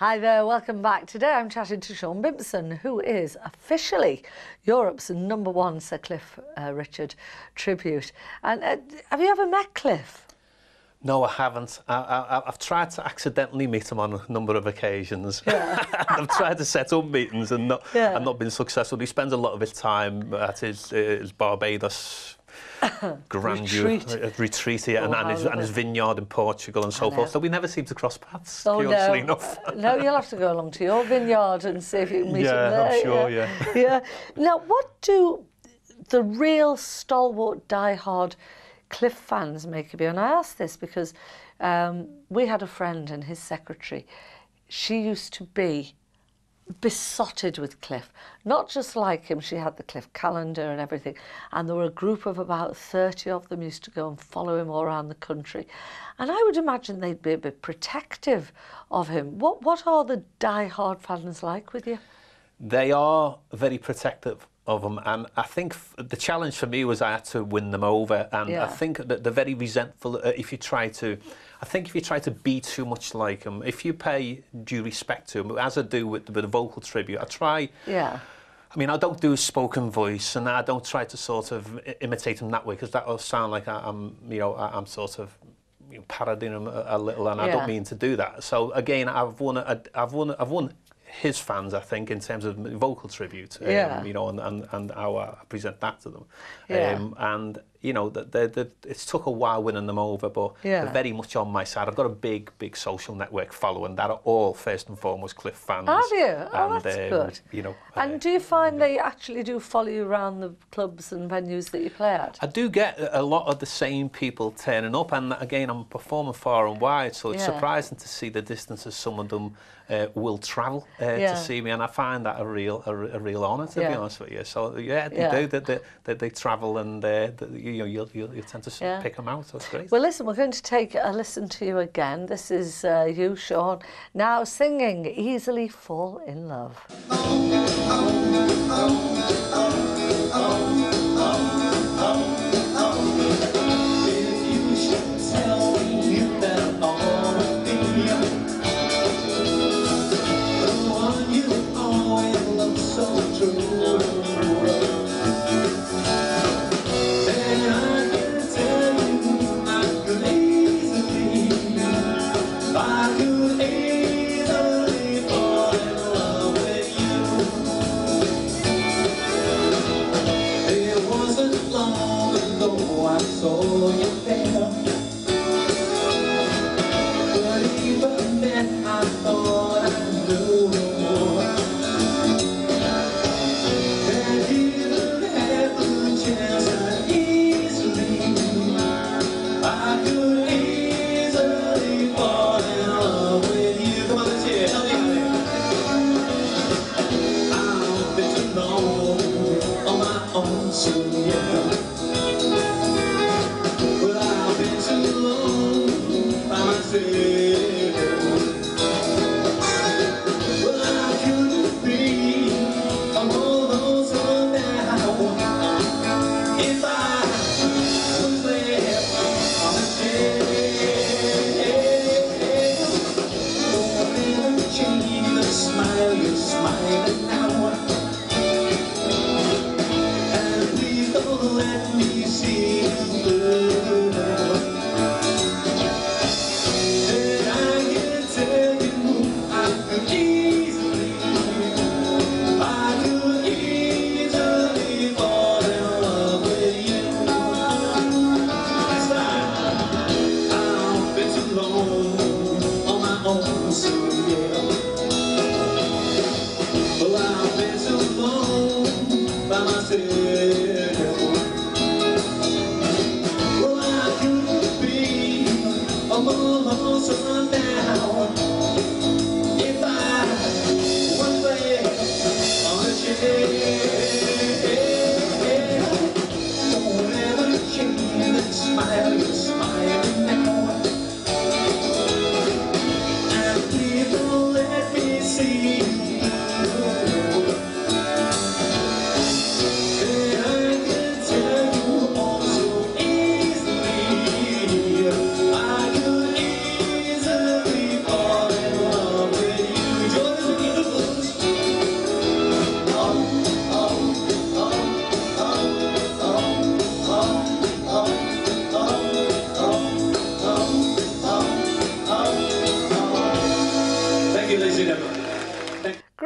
Hi there, welcome back. Today I'm chatting to Sean Bimpson, who is officially Europe's #1 Sir Cliff Richard tribute. And have you ever met Cliff? No, I haven't. I've tried to accidentally meet him on a number of occasions. Yeah. I've tried to set up meetings and not been successful. He spends a lot of his time at his Barbados grandeur retreat here, and his vineyard in Portugal and so forth. So we never seem to cross paths, curiously enough. No, you'll have to go along to your vineyard and see if you can meet him there. I'm sure, yeah. Now, what do the real stalwart, die-hard Cliff fans make of you? And I ask this because we had a friend and his secretary. She used to be besotted with Cliff, not just like him. She had the Cliff calendar and everything, and there were a group of about 30 of them used to go and follow him all around the country, and I would imagine they'd be a bit protective of him. What are the die-hard fans like with you? They are very protective of them, and I think the challenge for me was I had to win them over, and I think that they're very resentful if you try to be too much like them. If you pay due respect to them, as I do with the vocal tribute, I try. I mean, I don't do a spoken voice, and I don't try to sort of imitate them that way, because that will sound like I'm sort of parodying them a little, and I don't mean to do that. So again, I've won his fans, I think, in terms of vocal tribute, and how I present that to them. And it's took a while winning them over, but they're very much on my side. I've got a big social network following that are all first and foremost Cliff fans. Have you? Oh, that's good. And do you find they actually do follow you around the clubs and venues that you play at? I do get a lot of the same people turning up, and again, I'm performing far and wide, so it's surprising to see the distances some of them will travel to see me, and I find that a real honour, to be honest with you. So they do. They travel, and you'll tend to pick them out. So it's great. Well, listen, we're going to take a listen to you again. This is you, Sean, now singing "Easily Fall in Love."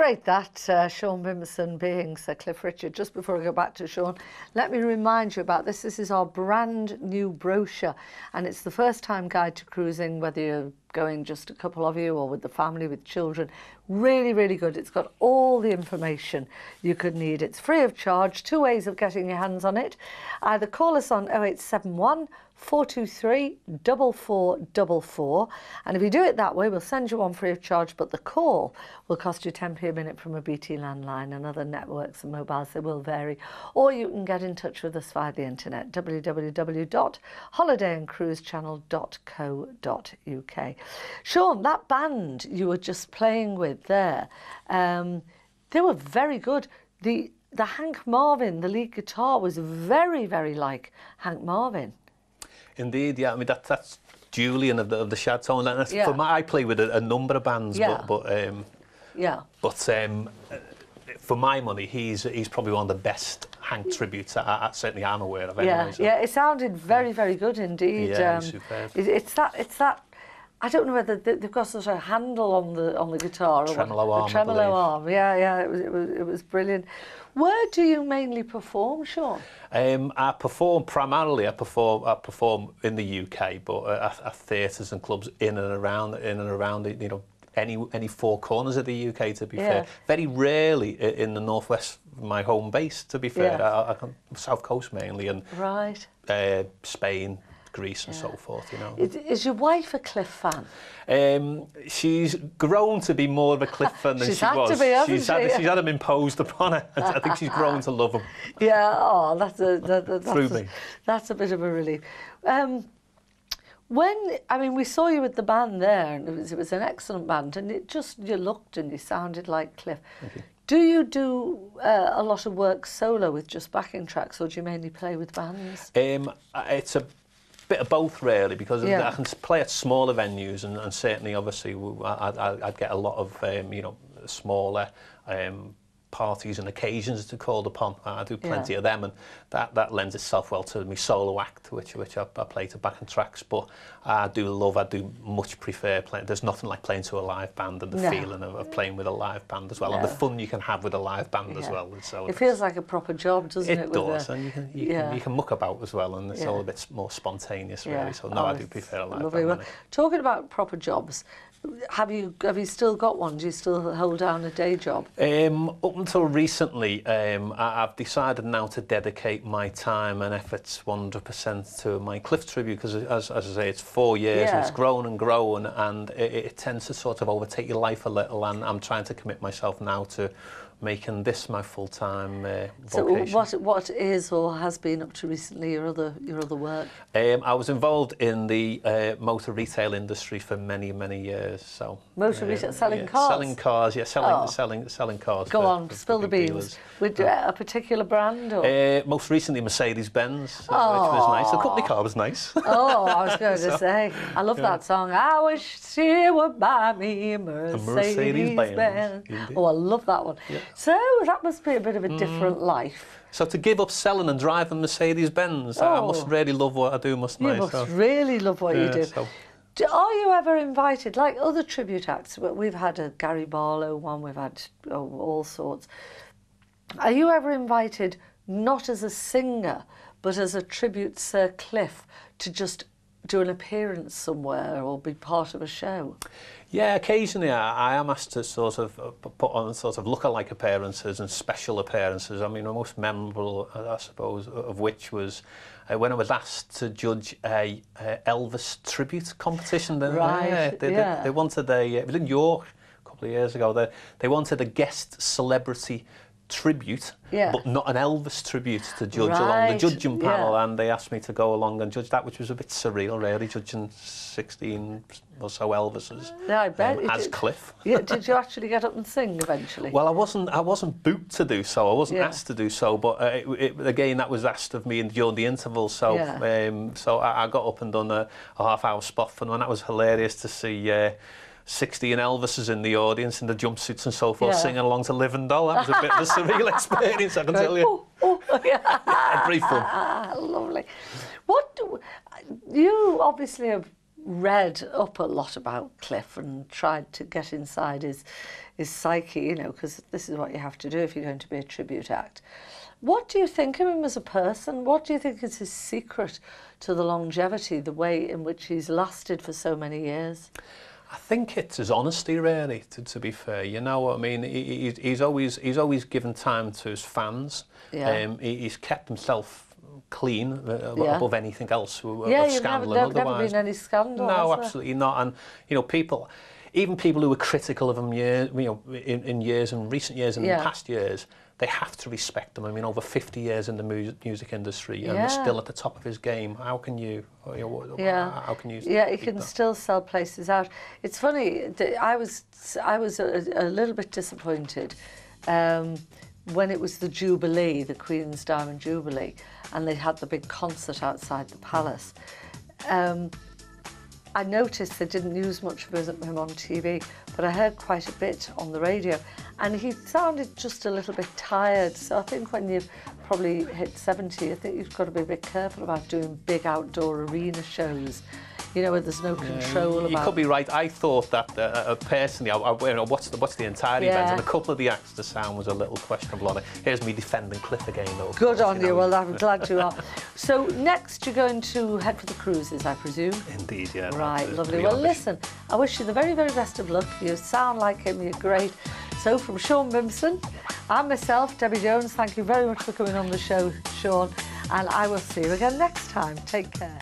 great that, Sean Bimmerson being Sir Cliff Richard. Just before I go back to Sean, let me remind you about this. This is our brand new brochure, and it's the first time guide to cruising, whether you're going just a couple of you or with the family, with children. Really, really good. It's got all the information you could need. It's free of charge. 2 ways of getting your hands on it. Either call us on 0871 423 4444, and if you do it that way, we'll send you one free of charge, but the call will cost you 10p a minute from a BT landline, and other networks and mobiles, they will vary. Or you can get in touch with us via the internet, www.holidayandcruisechannel.co.uk. Sean, that band you were just playing with there, they were very good. The Hank Marvin, the lead guitar, was very, very like Hank Marvin. Indeed, yeah. I mean, that's Julian of the Shadtone. And Yeah. I play with a number of bands, Yeah. but for my money, he's probably one of the best Hank tributes that certainly I'm aware of. Anyway, so. Yeah, it sounded very, very good indeed. Yeah, superb. It's that. I don't know whether they've got such a handle on the guitar or Tremolo arm. Tremolo arm. Yeah. It was brilliant. Where do you mainly perform, Sean? I perform primarily. I perform in the UK, but at theatres and clubs in and around any four corners of the UK. To be fair, very rarely in the northwest, my home base. To be fair, I come south coast mainly, and Spain, Greece and so forth, you know. Is your wife a Cliff fan? She's grown to be more of a Cliff fan than she was. She's had them imposed upon her. I think she's grown to love them. Yeah, that's a bit of a relief. We saw you with the band there, and it was an excellent band, and you looked and you sounded like Cliff. Okay. Do you do a lot of work solo with just backing tracks, or do you mainly play with bands? It's a bit of both, really, because I can play at smaller venues, and certainly, obviously, I'd get a lot of smaller parties and occasions to called upon. I do plenty of them, and that lends itself well to my solo act, which I play to backing tracks. But I do much prefer playing. There's nothing like playing to a live band and the feeling of playing with a live band as well, and the fun you can have with a live band as well. So it feels like a proper job, doesn't it? It does, and you can muck about as well, and it's all a bit more spontaneous, really. So I do prefer a live band. Well, talking about proper jobs, have you still got one? Do you still hold down a day job? Up until recently, I've decided now to dedicate my time and efforts 100% to my Cliff tribute, because as I say, it's 4 years and it's grown and grown, and it tends to sort of overtake your life a little, and I'm trying to commit myself now to making this my full-time vocation. So what is or has been up to recently your other work? I was involved in the motor retail industry for many years. So motor retail, selling cars? Selling cars, selling cars. Go on, spill the beans. Dealers. With a particular brand? Or? Most recently Mercedes-Benz, which was nice. The company car was nice. Oh, I was going to say, I love that song. I wish she would buy me a Mercedes-Benz. Oh, I love that one. Yeah. So that must be a bit of a different life. So to give up selling and driving Mercedes-Benz, I must really love what I do, mustn't I? You must really love what you do. So. Are you ever invited, like other tribute acts? We've had a Gary Barlow one, we've had all sorts. Are you ever invited, not as a singer, but as a tribute Sir Cliff, to just do an appearance somewhere or be part of a show? Yeah, occasionally I am asked to sort of put on sort of look-alike appearances and special appearances. I mean, the most memorable, I suppose, of which was when I was asked to judge a Elvis tribute competition. They wanted it was in York a couple of years ago. They wanted a guest celebrity tribute, but not an Elvis tribute to judge along the judging panel, and they asked me to go along and judge that, which was a bit surreal, really, judging 16 or so Elvises. Yeah, I bet. As Cliff. Yeah, did you actually get up and sing eventually? Well, I wasn't booked to do so. I wasn't asked to do so, but again, that was asked of me during the interval. So, so I got up and done a half-hour spot for them, and that was hilarious to see. 16 Elvises in the audience in the jumpsuits and so forth, singing along to Live and Doll. That was a bit of a surreal experience, I can tell you. Very fun. Lovely. You obviously have read up a lot about Cliff and tried to get inside his psyche, you know, because this is what you have to do if you're going to be a tribute act. What do you think of him as a person? What do you think is his secret to the longevity, the way in which he's lasted for so many years? I think it's his honesty, really, to be fair. You know, I mean, he's always given time to his fans. Yeah. He's kept himself clean above anything else of scandal and otherwise. Never been any scandal. No, absolutely not. And you know, even people who were critical of him in recent years and in past years, they have to respect him. I mean, over 50 years in the music industry, and they're still at the top of his game. How can you? How can you? Yeah, he can still sell places out. It's funny. I was a little bit disappointed when it was the Jubilee, the Queen's Diamond Jubilee, and they had the big concert outside the palace. I noticed they didn't use much of him on TV, but I heard quite a bit on the radio, and he sounded just a little bit tired. So I think when you've probably hit 70, I think you've got to be a bit careful about doing big outdoor arena shows, you know, where there's no control about. You could be right. I thought that personally, you know, what's the entire event, and a couple of the acts, the sound was a little questionable on it. Here's me defending Cliff again, though. Good on you. Well, I'm glad you are. So next, you're going to head for the cruises, I presume. Indeed, yeah. Right, lovely. Well, listen, I wish you the very, very best of luck. You sound like him. You're great. So from Sean Bimson and myself, Debbie Jones, thank you very much for coming on the show, Sean, and I will see you again next time. Take care.